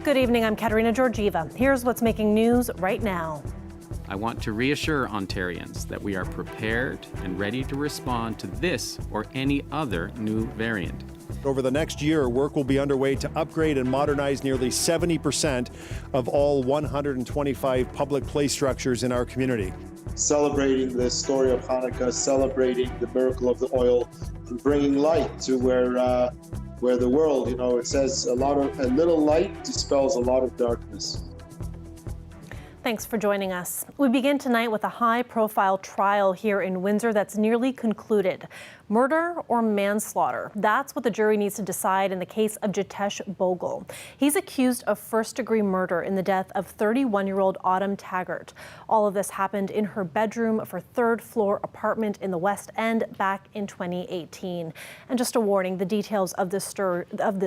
Good evening, I'm Katerina Georgieva. Here's what's making news right now. I want to reassure Ontarians that we are prepared and ready to respond to this or any other new variant. Over the next year, work will be underway to upgrade and modernize nearly 70% of all 125 public play structures in our community. Celebrating the story of Hanukkah, celebrating the miracle of the oil, and bringing light to where the world, it says a little light dispels a lot of darkness. Thanks for joining us. We begin tonight with a high-profile trial here in Windsor that's nearly concluded. Murder or manslaughter? That's what the jury needs to decide in the case of Jitesh Bogle. He's accused of first-degree murder in the death of 31-year-old Autumn Taggart. All of this happened in her bedroom of her third-floor apartment in the West End back in 2018. And just a warning, the details of this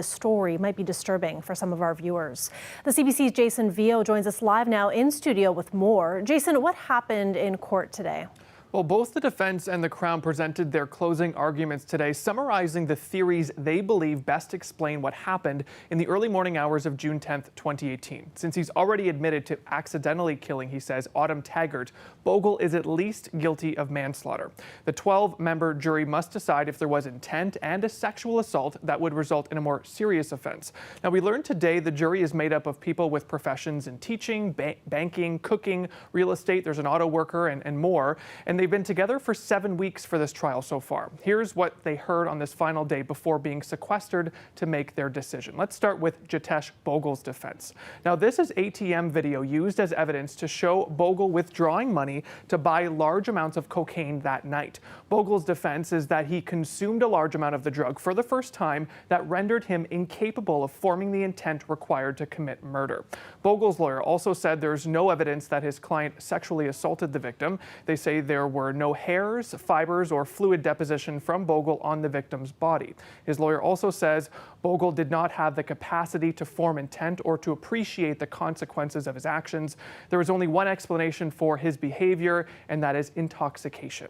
story might be disturbing for some of our viewers. The CBC's Jason Vio joins us live now in studio with more. Jason, what happened in court today? Well, both the defense and the Crown presented their closing arguments today, summarizing the theories they believe best explain what happened in the early morning hours of June 10th, 2018. Since he's already admitted to accidentally killing, he says, Autumn Taggart, Bogle is at least guilty of manslaughter. The 12-member jury must decide if there was intent and a sexual assault that would result in a more serious offense. Now, we learned today the jury is made up of people with professions in teaching, banking, cooking, real estate, there's an auto worker, and more. And they've been together for 7 weeks for this trial so far. Here's what they heard on this final day before being sequestered to make their decision. Let's start with Jitesh Bogle's defense. Now, this is ATM video used as evidence to show Bogle withdrawing money to buy large amounts of cocaine that night. Bogle's defense is that he consumed a large amount of the drug for the first time that rendered him incapable of forming the intent required to commit murder. Bogle's lawyer also said there's no evidence that his client sexually assaulted the victim. They say there were no hairs, fibers, or fluid deposition from Bogle on the victim's body. His lawyer also says Bogle did not have the capacity to form intent or to appreciate the consequences of his actions. There is only one explanation for his behavior, and that is intoxication.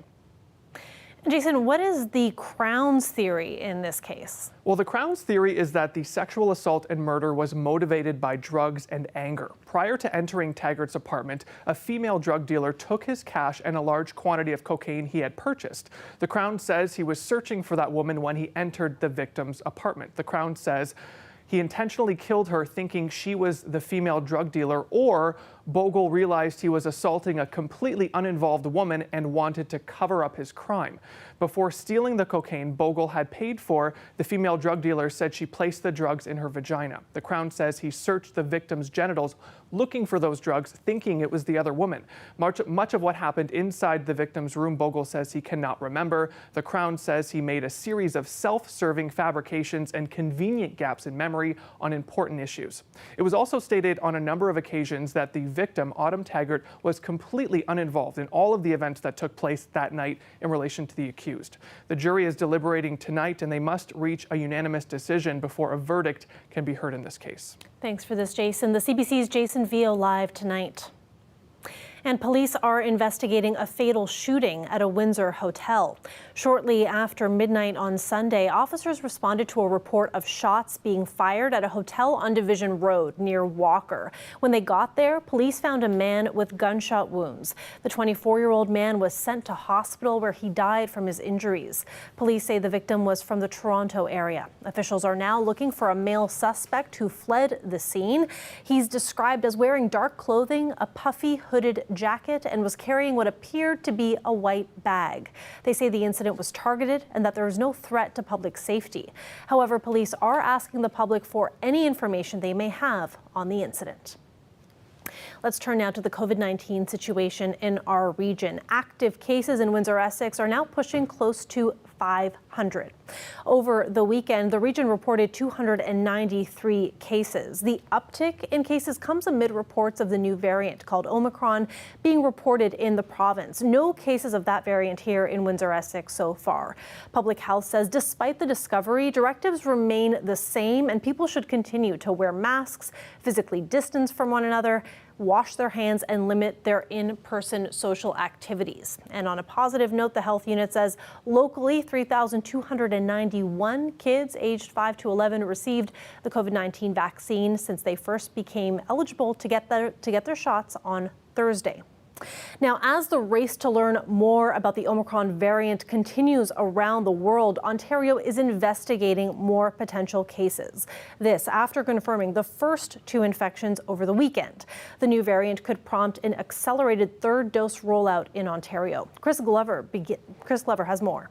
Jason, what is the Crown's theory in this case? Well, the Crown's theory is that the sexual assault and murder was motivated by drugs and anger. Prior to entering Taggart's apartment, a female drug dealer took his cash and a large quantity of cocaine he had purchased. The Crown says he was searching for that woman when he entered the victim's apartment. The Crown says he intentionally killed her thinking she was the female drug dealer, or Bogle realized he was assaulting a completely uninvolved woman and wanted to cover up his crime. Before stealing the cocaine Bogle had paid for, the female drug dealer said she placed the drugs in her vagina. The Crown says he searched the victim's genitals looking for those drugs, thinking it was the other woman. Much of what happened inside the victim's room, Bogle says he cannot remember. The Crown says he made a series of self-serving fabrications and convenient gaps in memory on important issues. It was also stated on a number of occasions that the victim, Autumn Taggart, was completely uninvolved in all of the events that took place that night in relation to the accused. The jury is deliberating tonight, and they must reach a unanimous decision before a verdict can be heard in this case. Thanks for this, Jason. The CBC's Jason Vio live tonight. And police are investigating a fatal shooting at a Windsor hotel. Shortly after midnight on Sunday, officers responded to a report of shots being fired at a hotel on Division Road near Walker. When they got there, police found a man with gunshot wounds. The 24-year-old man was sent to hospital where he died from his injuries. Police say the victim was from the Toronto area. Officials are now looking for a male suspect who fled the scene. He's described as wearing dark clothing, a puffy hooded jacket, and was carrying what appeared to be a white bag. They say the incident was targeted and that there is no threat to public safety. However, police are asking the public for any information they may have on the incident. Let's turn now to the COVID-19 situation in our region. Active cases in Windsor-Essex are now pushing close to 500. Over the weekend, the region reported 293 cases. The uptick in cases comes amid reports of the new variant called Omicron being reported in the province. No cases of that variant here in Windsor-Essex so far. Public Health says despite the discovery, directives remain the same and people should continue to wear masks, physically distance from one another, wash their hands, and limit their in-person social activities. And on a positive note, the health unit says locally 3,200 1,291 kids aged 5 to 11 received the COVID-19 vaccine since they first became eligible to get their shots on Thursday. Now, as the race to learn more about the Omicron variant continues around the world, Ontario is investigating more potential cases. This after confirming the first 2 infections over the weekend. The new variant could prompt an accelerated third dose rollout in Ontario. Chris Glover has more.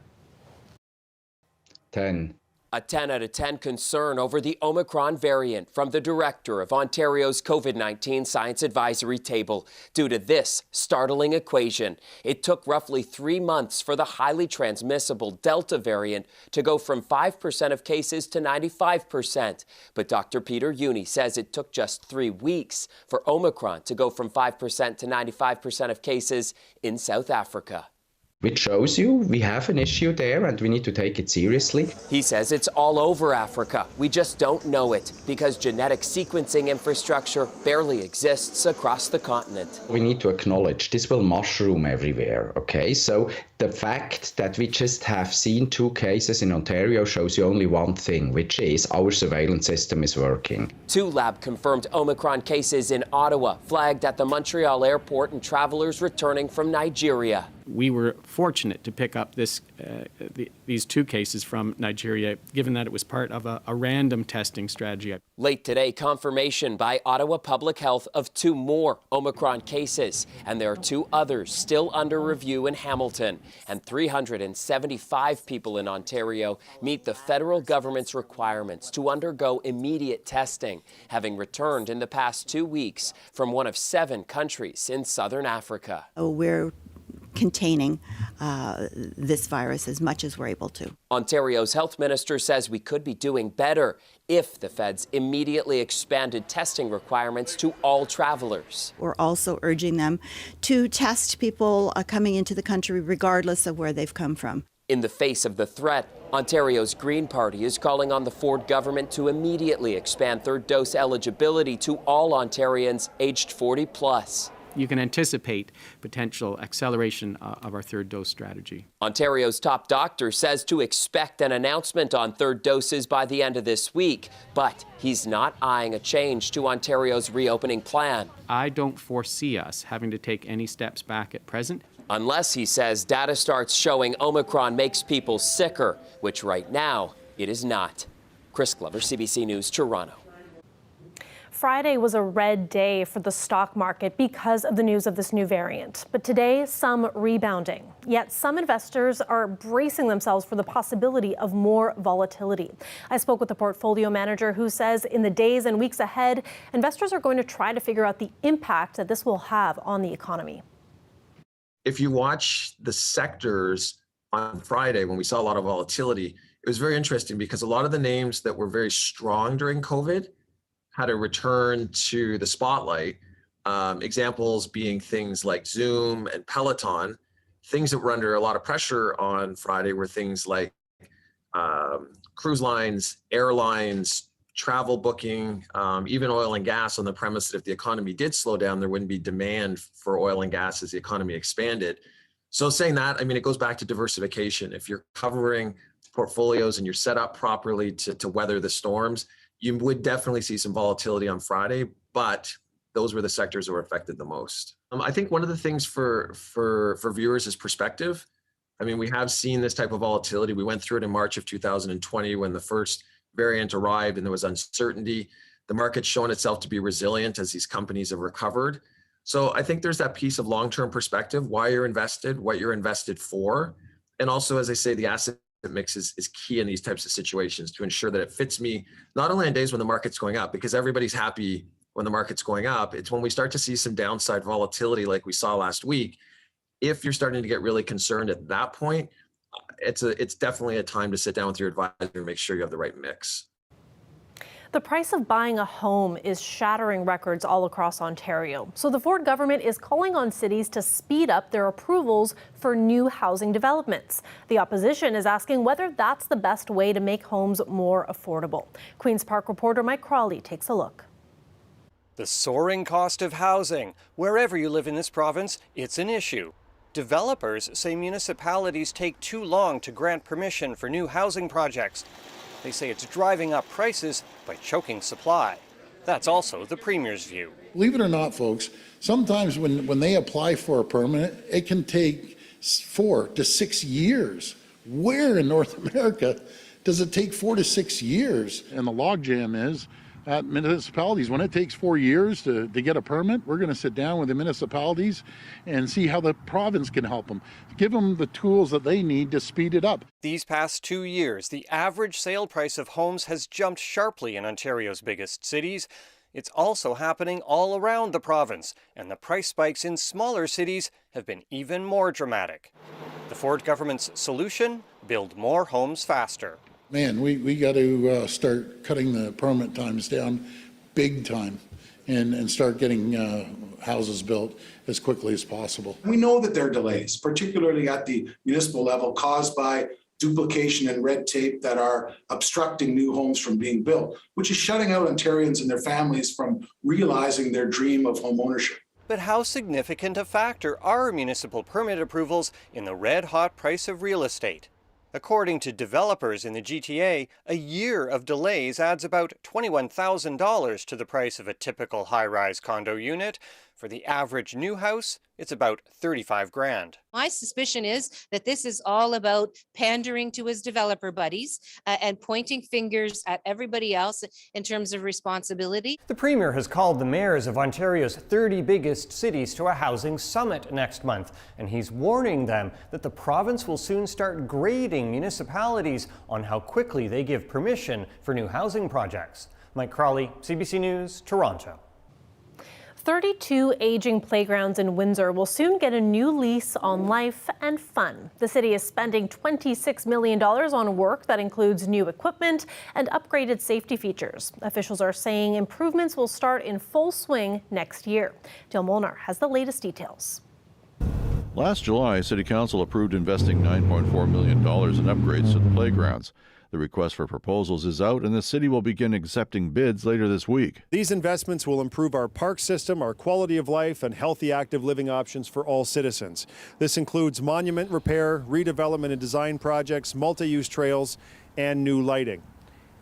10. A 10 out of 10 concern over the Omicron variant from the director of Ontario's COVID-19 Science Advisory Table due to this startling equation. It took roughly 3 months for the highly transmissible Delta variant to go from 5% of cases to 95%. But Dr. Peter Uni says it took just 3 weeks for Omicron to go from 5% to 95% of cases in South Africa. Which shows you we have an issue there and we need to take it seriously. He says it's all over Africa. We just don't know it because genetic sequencing infrastructure barely exists across the continent. We need to acknowledge this will mushroom everywhere, okay? So the fact that we just have seen 2 cases in Ontario shows you only one thing, which is our surveillance system is working. 2 lab-confirmed Omicron cases in Ottawa flagged at the Montreal airport and travelers returning from Nigeria. We were fortunate to pick up these 2 cases from Nigeria, given that it was part of a random testing strategy. Late today, confirmation by Ottawa Public Health of 2 more Omicron cases, and there are 2 others still under review in Hamilton. And 375 people in Ontario meet the federal government's requirements to undergo immediate testing, having returned in the past 2 weeks from one of 7 countries in southern Africa. We're containing this virus as much as we're able to. Ontario's health minister says we could be doing better if the feds immediately expanded testing requirements to all travelers. We're also urging them to test people coming into the country regardless of where they've come from. In the face of the threat, Ontario's Green Party is calling on the Ford government to immediately expand third dose eligibility to all Ontarians aged 40 plus. You can anticipate potential acceleration of our third dose strategy. Ontario's top doctor says to expect an announcement on third doses by the end of this week, but he's not eyeing a change to Ontario's reopening plan. I don't foresee us having to take any steps back at present. Unless, he says, data starts showing Omicron makes people sicker, which right now it is not. Chris Glover, CBC News, Toronto. Friday was a red day for the stock market because of the news of this new variant. But today, some rebounding. Yet some investors are bracing themselves for the possibility of more volatility. I spoke with the portfolio manager who says in the days and weeks ahead, investors are going to try to figure out the impact that this will have on the economy. If you watch the sectors on Friday when we saw a lot of volatility, it was very interesting because a lot of the names that were very strong during COVID had a return to the spotlight. Examples being things like Zoom and Peloton. Things that were under a lot of pressure on Friday were things like cruise lines, airlines, travel booking, even oil and gas, on the premise that if the economy did slow down, there wouldn't be demand for oil and gas as the economy expanded. So saying that, I mean, it goes back to diversification. If you're covering portfolios and you're set up properly to weather the storms, you would definitely see some volatility on Friday, but those were the sectors that were affected the most. I think one of the things for viewers is perspective. I mean, we have seen this type of volatility. We went through it in March of 2020 when the first variant arrived and there was uncertainty. The market's shown itself to be resilient as these companies have recovered. So I think there's that piece of long-term perspective, why you're invested, what you're invested for. And also, as I say, the asset mix is key in these types of situations to ensure that it fits me, not only on days when the market's going up, because everybody's happy when the market's going up. It's when we start to see some downside volatility like we saw last week. If you're starting to get really concerned at that point, it's definitely a time to sit down with your advisor and make sure you have the right mix. The price of buying a home is shattering records all across Ontario. So the Ford government is calling on cities to speed up their approvals for new housing developments. The opposition is asking whether that's the best way to make homes more affordable. Queen's Park reporter Mike Crawley takes a look. The soaring cost of housing. Wherever you live in this province, it's an issue. Developers say municipalities take too long to grant permission for new housing projects. They say it's driving up prices by choking supply. That's also the Premier's view. Believe it or not, folks, sometimes when they apply for a permit, it can take 4 to 6 years. Where in North America does it take 4 to 6 years? And the logjam is at municipalities. When it takes 4 years to get a permit, we're going to sit down with the municipalities and see how the province can help them. Give them the tools that they need to speed it up. These past 2 years, the average sale price of homes has jumped sharply in Ontario's biggest cities. It's also happening all around the province, and the price spikes in smaller cities have been even more dramatic. The Ford government's solution? Build more homes faster. Man, we got to start cutting the permit times down big time and start getting houses built as quickly as possible. We know that there are delays, particularly at the municipal level, caused by duplication and red tape that are obstructing new homes from being built, which is shutting out Ontarians and their families from realizing their dream of home ownership. But how significant a factor are municipal permit approvals in the red-hot price of real estate? According to developers in the GTA, a year of delays adds about $21,000 to the price of a typical high-rise condo unit. For the average new house, it's about $35,000. My suspicion is that this is all about pandering to his developer buddies and pointing fingers at everybody else in terms of responsibility. The Premier has called the mayors of Ontario's 30 biggest cities to a housing summit next month, and he's warning them that the province will soon start grading municipalities on how quickly they give permission for new housing projects. Mike Crawley, CBC News, Toronto. 32 aging playgrounds in Windsor will soon get a new lease on life and fun. The city is spending $26 million on work that includes new equipment and upgraded safety features. Officials are saying improvements will start in full swing next year. Dale Molnar has the latest details. Last July, City Council approved investing $9.4 million in upgrades to the playgrounds. The request for proposals is out, and the city will begin accepting bids later this week. These investments will improve our park system, our quality of life, and healthy active living options for all citizens. This includes monument repair, redevelopment and design projects, multi-use trails, and new lighting.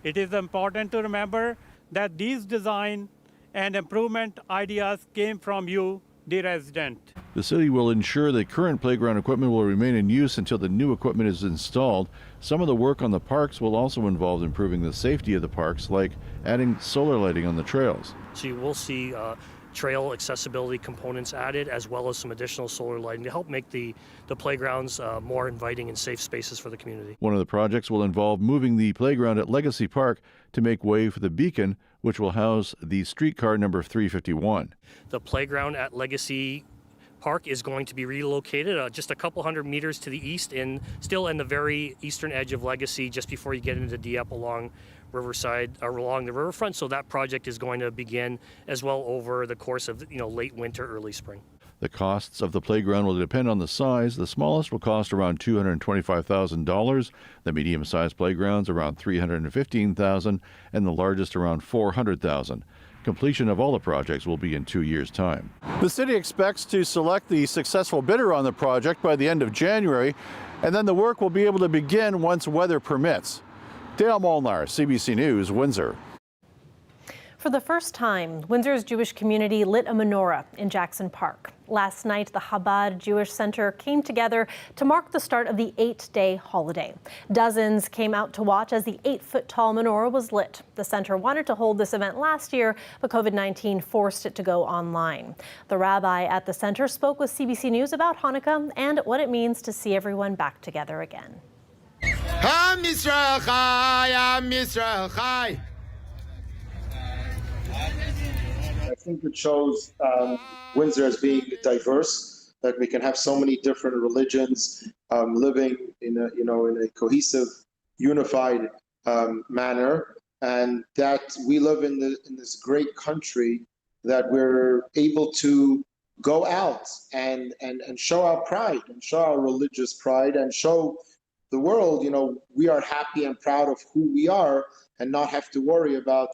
It is important to remember that these design and improvement ideas came from you, the resident. The city will ensure that current playground equipment will remain in use until the new equipment is installed. Some of the work on the parks will also involve improving the safety of the parks, like adding solar lighting on the trails. So you will see trail accessibility components added, as well as some additional solar lighting to help make the playgrounds more inviting and safe spaces for the community. One of the projects will involve moving the playground at Legacy Park to make way for the beacon, which will house the streetcar number 351. The playground at Legacy Park is going to be relocated just a couple hundred meters to the east, and still in the very eastern edge of Legacy, just before you get into Dieppe along Riverside or along the riverfront. So that project is going to begin as well over the course of late winter, early spring. The costs of the playground will depend on the size. The smallest will cost around $225,000. The medium-sized playgrounds around $315,000, and the largest around $400,000. Completion of all the projects will be in 2 years' time. The city expects to select the successful bidder on the project by the end of January, and then the work will be able to begin once weather permits. Dale Molnar, CBC News, Windsor. For the first time, Windsor's Jewish community lit a menorah in Jackson Park. Last night, the Chabad Jewish Center came together to mark the start of the 8-day holiday. Dozens came out to watch as the 8-foot-tall menorah was lit. The center wanted to hold this event last year, but COVID-19 forced it to go online. The rabbi at the center spoke with CBC News about Hanukkah and what it means to see everyone back together again. Am Yisrael Chai, Am Yisrael Chai. I think it shows Windsor as being diverse, that we can have so many different religions living in a cohesive, unified manner, and that we live in this great country, that we're able to go out and show our pride and show our religious pride and show the world, we are happy and proud of who we are, and not have to worry about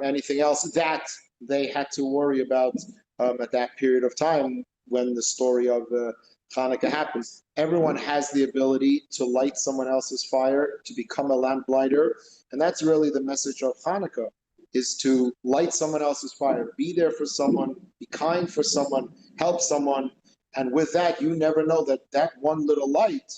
anything else that they had to worry about at that period of time, when the story of Hanukkah happens. Everyone has the ability to light someone else's fire, to become a lamplighter. And that's really the message of Hanukkah, is to light someone else's fire, be there for someone, be kind for someone, help someone. And with that, you never know that one little light,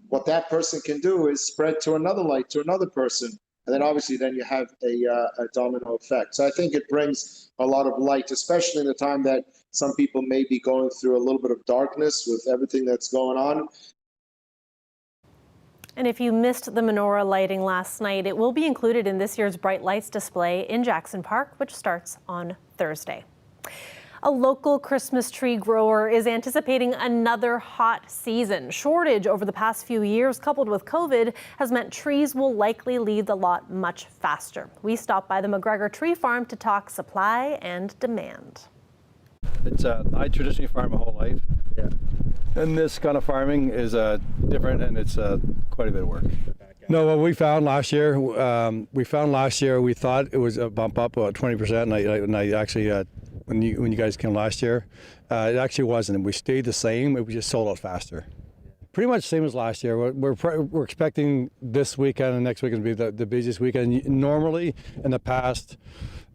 what that person can do is spread to another light, to another person. And then obviously then you have a domino effect. So I think it brings a lot of light, especially in the time that some people may be going through a little bit of darkness with everything that's going on. And if you missed the menorah lighting last night, it will be included in this year's Bright Lights display in Jackson Park, which starts on Thursday. A local Christmas tree grower is anticipating another hot season. Shortage over the past few years, coupled with COVID, has meant trees will likely leave the lot much faster. We stopped by the McGregor Tree Farm to talk supply and demand. I traditionally farm my whole life. Yeah. And this kind of farming is different, and it's quite a bit of work. No, what we found last year, we thought it was a bump up about 20%, and I actually, when you guys came last year, it actually wasn't. We stayed the same. It was just sold out faster. Pretty much the same as last year. We're expecting this weekend and next weekend to be the busiest weekend. Normally, in the past,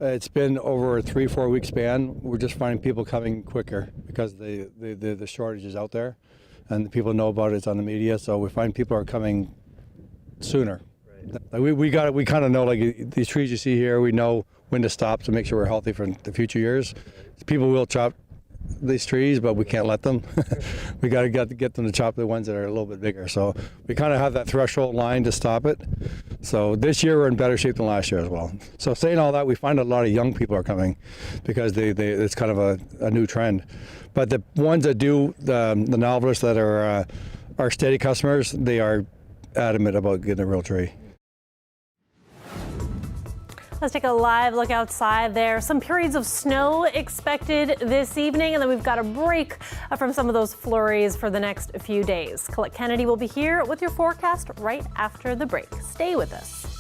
it's been over a 3-4 week span. We're just finding people coming quicker because the shortage is out there, and people know about it. It's on the media, so we find people are coming sooner. Right. We kind of know, like, these trees you see here, we know when to stop to make sure we're healthy for the future years. People will chop these trees, but we can't let them. We got to get them to chop the ones that are a little bit bigger. So we kind of have that threshold line to stop it. So this year we're in better shape than last year as well. So saying all that, we find a lot of young people are coming because it's kind of a new trend. But the ones that do, the novelists that are steady customers, they are adamant about getting a real tree. Let's take a live look outside there. Some periods of snow expected this evening, and then we've got a break from some of those flurries for the next few days. Colette Kennedy will be here with your forecast right after the break. Stay with us.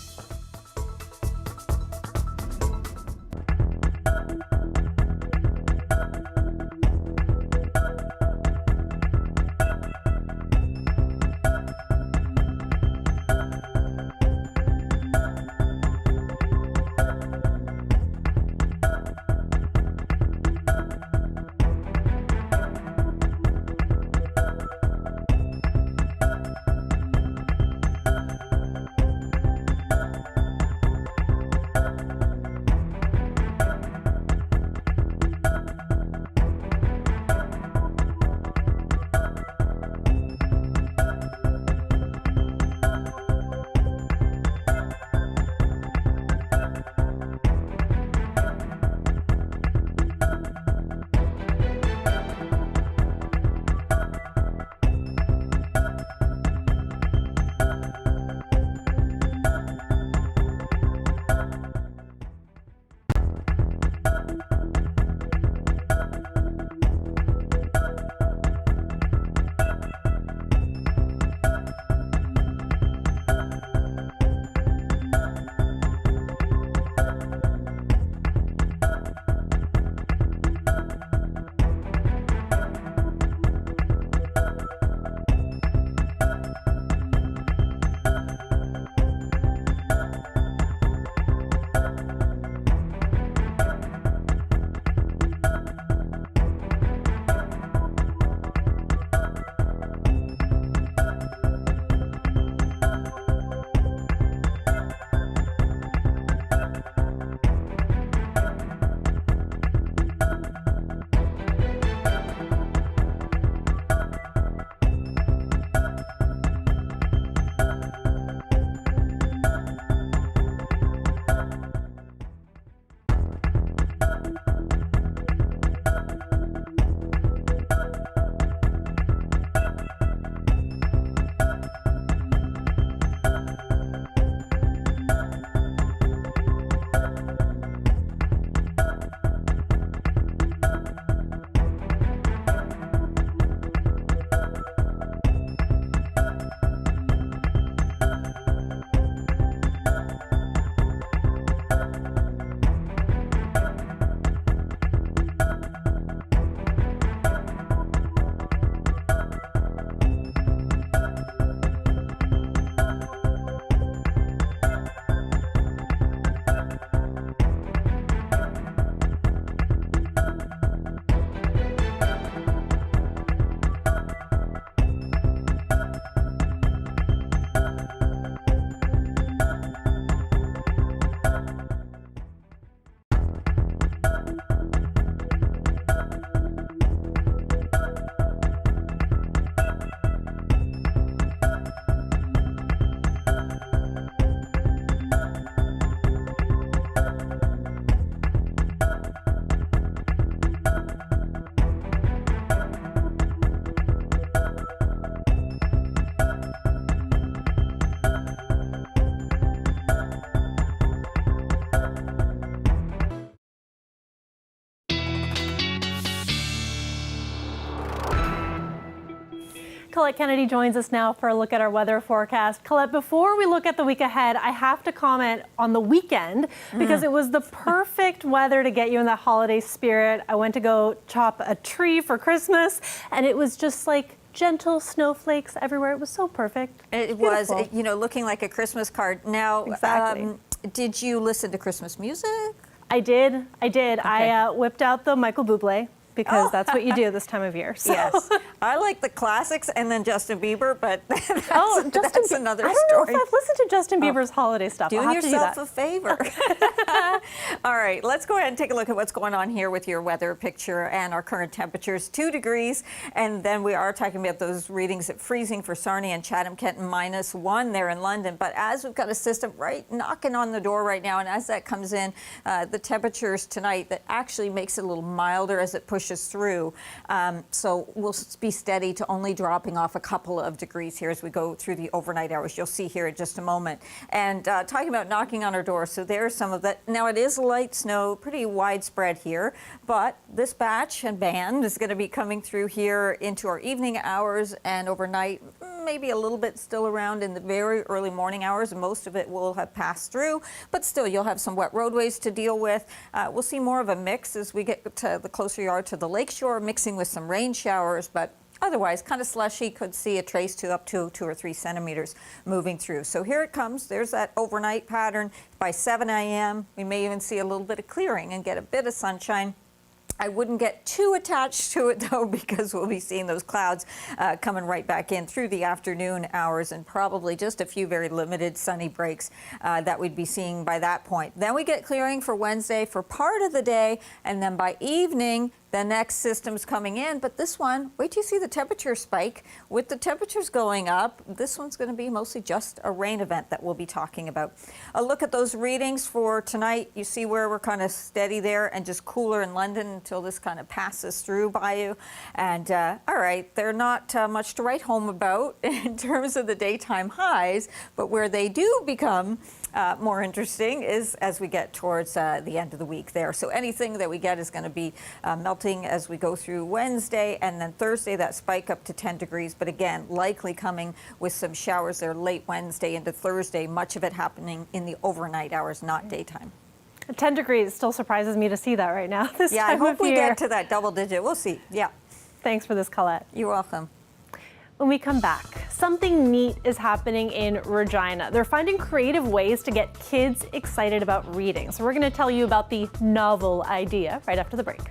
Colette Kennedy joins us now for a look at our weather forecast. Colette, before we look at the week ahead, I have to comment on the weekend because it was the perfect weather to get you in that holiday spirit. I went to go chop a tree for Christmas, and it was just like gentle snowflakes everywhere. It was so perfect. It was, you know, looking like a Christmas card. Now, did you listen to Christmas music? I did. Okay. I whipped out the Michael Bublé, because that's what you do this time of year. So. Yes. I like the classics and then Justin Bieber, but that's another story. I don't know if I've listened to Justin Bieber's holiday stuff. Do I'll have yourself to do a favor. All right, let's go ahead and take a look at what's going on here with your weather picture and our current temperatures, 2 degrees. And then we are talking about those readings at freezing for Sarnia and Chatham-Kent, -1 there in London. But as we've got a system right knocking on the door right now, and as that comes in, the temperatures tonight, that actually makes it a little milder as it pushes through. So we'll be steady to only dropping off a couple of degrees here as we go through the overnight hours. You'll see here in just a moment. And talking about knocking on our door, so there's some of that. Now it is light snow, pretty widespread here, but this batch and band is going to be coming through here into our evening hours and overnight, maybe a little bit still around in the very early morning hours. Most of it will have passed through, but still you'll have some wet roadways to deal with. We'll see more of a mix as we get to the closer you are to the lakeshore, mixing with some rain showers, but otherwise kind of slushy. Could see a trace to up to 2 or 3 centimeters moving through. So here it comes. There's that overnight pattern. By 7 a.m. we may even see a little bit of clearing and get a bit of sunshine. I wouldn't get too attached to it, though, because we'll be seeing those clouds coming right back in through the afternoon hours, and probably just a few very limited sunny breaks that we'd be seeing by that point. Then we get clearing for Wednesday for part of the day, and then by evening, the next system's coming in, but this one, wait till you see the temperature spike. With the temperatures going up, this one's going to be mostly just a rain event that we'll be talking about. A look at those readings for tonight. You see where we're kind of steady there and just cooler in London until this kind of passes through by you. And all right, they're not much to write home about in terms of the daytime highs, but where they do become more interesting is as we get towards the end of the week there. So anything that we get is going to be melting as we go through Wednesday, and then Thursday that spike up to 10 degrees, but again likely coming with some showers there late Wednesday into Thursday, much of it happening in the overnight hours, not daytime. 10 degrees still surprises me to see that right now. This I time hope of we year. get to that double digit. We'll see. Yeah. Thanks for this, Colette. You're welcome. When we come back, something neat is happening in Regina. They're finding creative ways to get kids excited about reading. So we're going to tell you about the novel idea right after the break.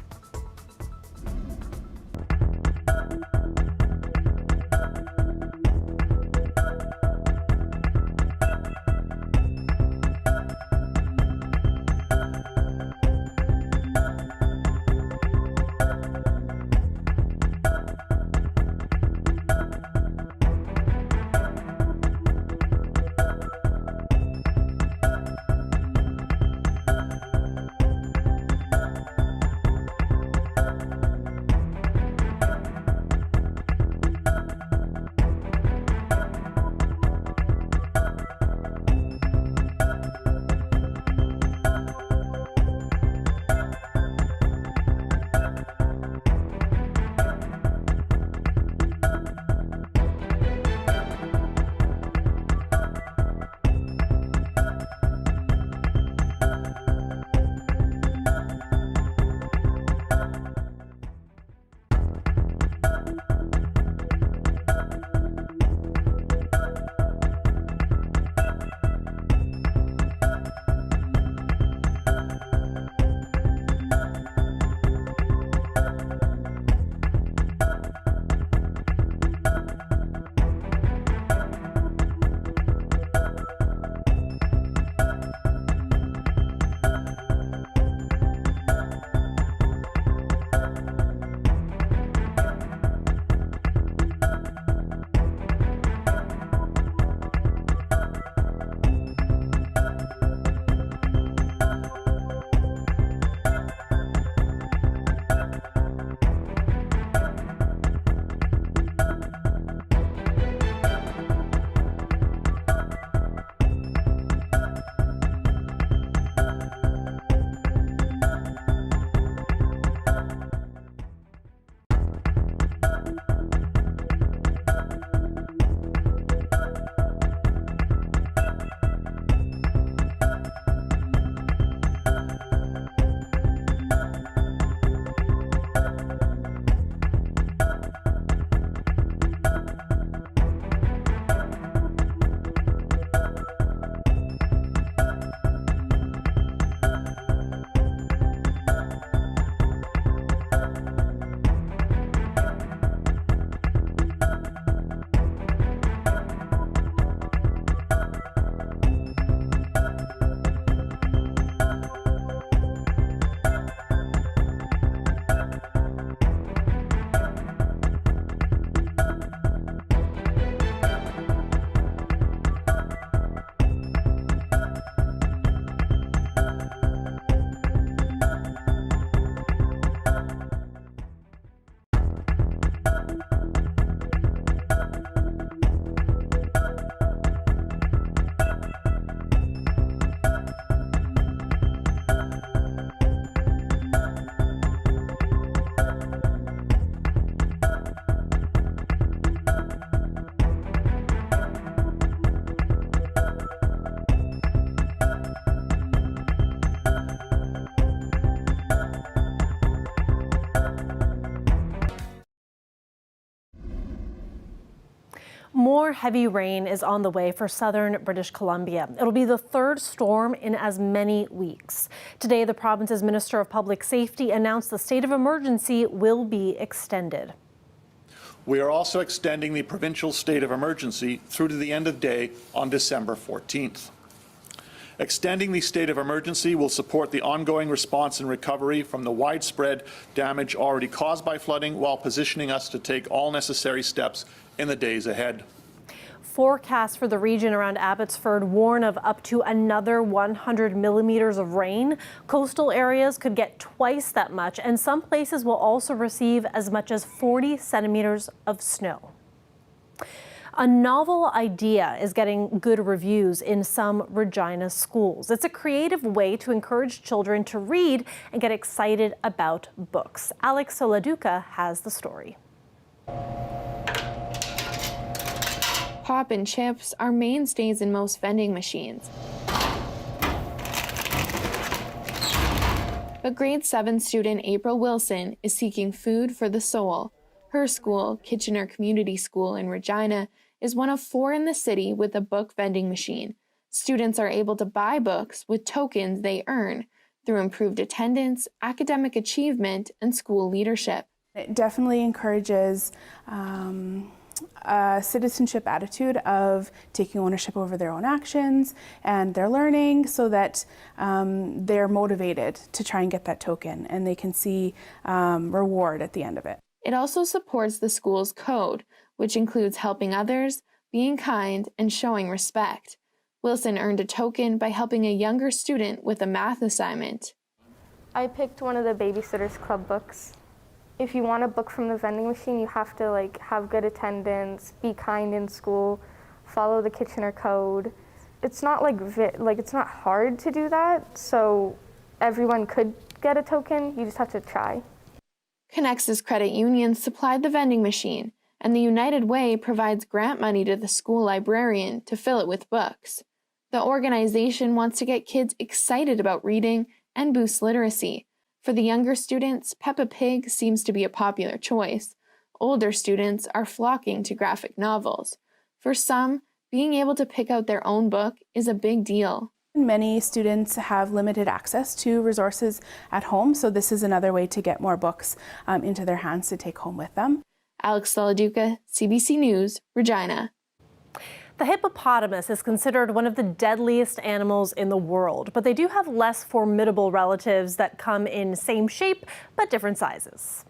More heavy rain is on the way for southern British Columbia. It'll be the third storm in as many weeks. Today, the province's Minister of Public Safety announced the state of emergency will be extended. We are also extending the provincial state of emergency through to the end of day on December 14th. Extending the state of emergency will support the ongoing response and recovery from the widespread damage already caused by flooding, while positioning us to take all necessary steps in the days ahead. Forecasts for the region around Abbotsford warn of up to another 100 millimeters of rain. Coastal areas could get twice that much, and some places will also receive as much as 40 centimeters of snow. A novel idea is getting good reviews in some Regina schools. It's a creative way to encourage children to read and get excited about books. Alex Soladuca has the story. Pop and chips are mainstays in most vending machines. But grade 7 student April Wilson is seeking food for the soul. Her school, Kitchener Community School in Regina, is one of 4 in the city with a book vending machine. Students are able to buy books with tokens they earn through improved attendance, academic achievement, and school leadership. It definitely encourages a citizenship attitude of taking ownership over their own actions and their learning, so that they're motivated to try and get that token and they can see reward at the end of it. It also supports the school's code, which includes helping others, being kind, and showing respect. Wilson earned a token by helping a younger student with a math assignment. I picked one of the Babysitters Club books. If you want a book from the vending machine, you have to have good attendance, be kind in school, follow the Kitchener code. It's not it's not hard to do that, so everyone could get a token. You just have to try. Connex's credit union supplied the vending machine, and the United Way provides grant money to the school librarian to fill it with books. The organization wants to get kids excited about reading and boost literacy. For the younger students, Peppa Pig seems to be a popular choice. Older students are flocking to graphic novels. For some, being able to pick out their own book is a big deal. Many students have limited access to resources at home, so this is another way to get more books into their hands to take home with them. Alex Soladuca, CBC News, Regina. The hippopotamus is considered one of the deadliest animals in the world, but they do have less formidable relatives that come in same shape but different sizes.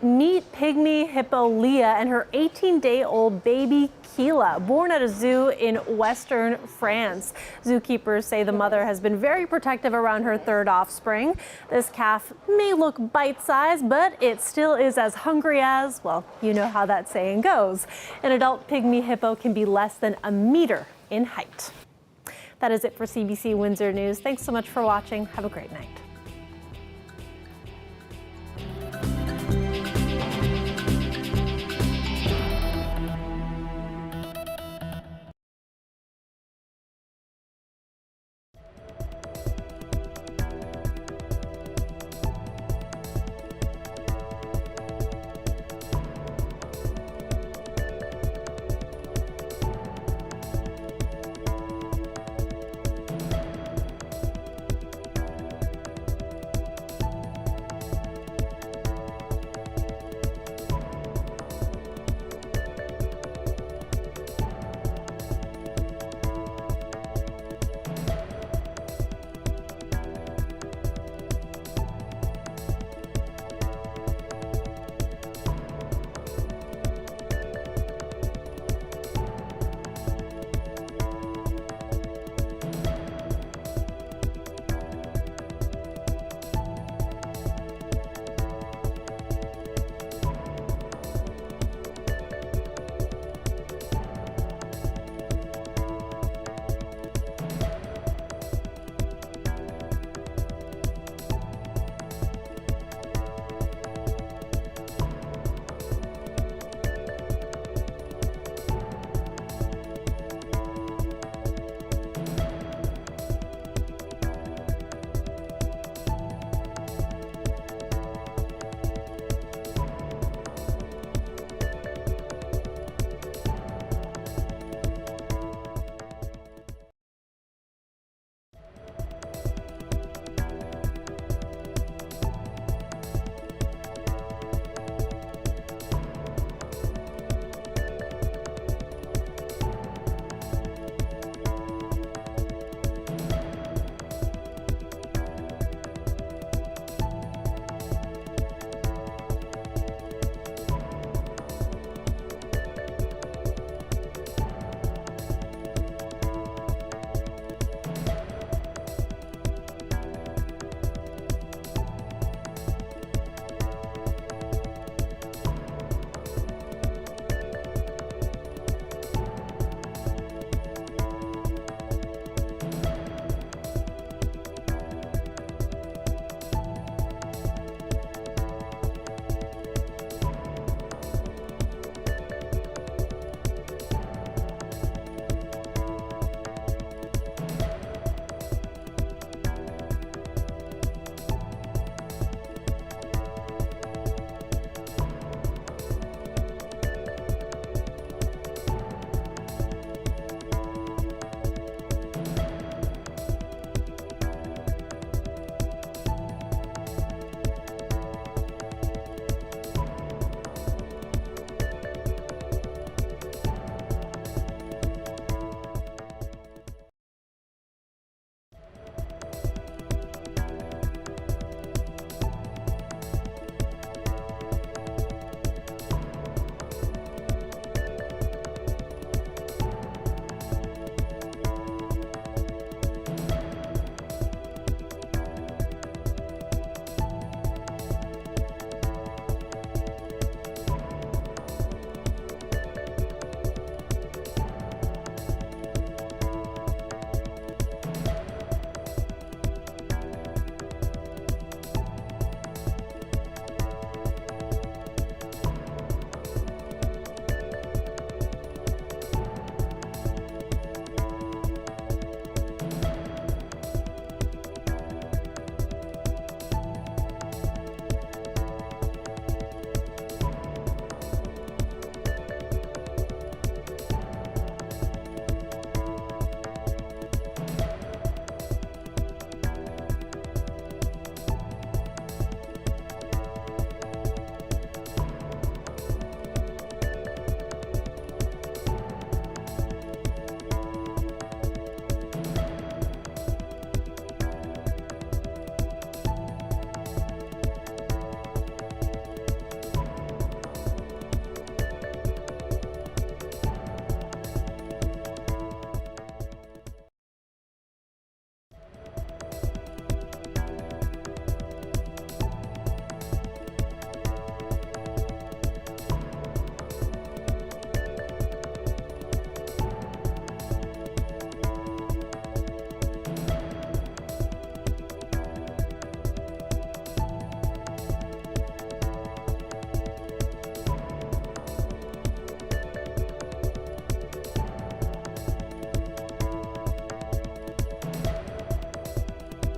Meet Pygmy hippo Leah and her 18-day-old baby Keela, born at a zoo in western France. Zookeepers say the mother has been very protective around her third offspring. This calf may look bite-sized, but it still is as hungry as, well, you know how that saying goes. An adult Pygmy hippo can be less than a meter in height. That is it for CBC Windsor News. Thanks so much for watching. Have a great night.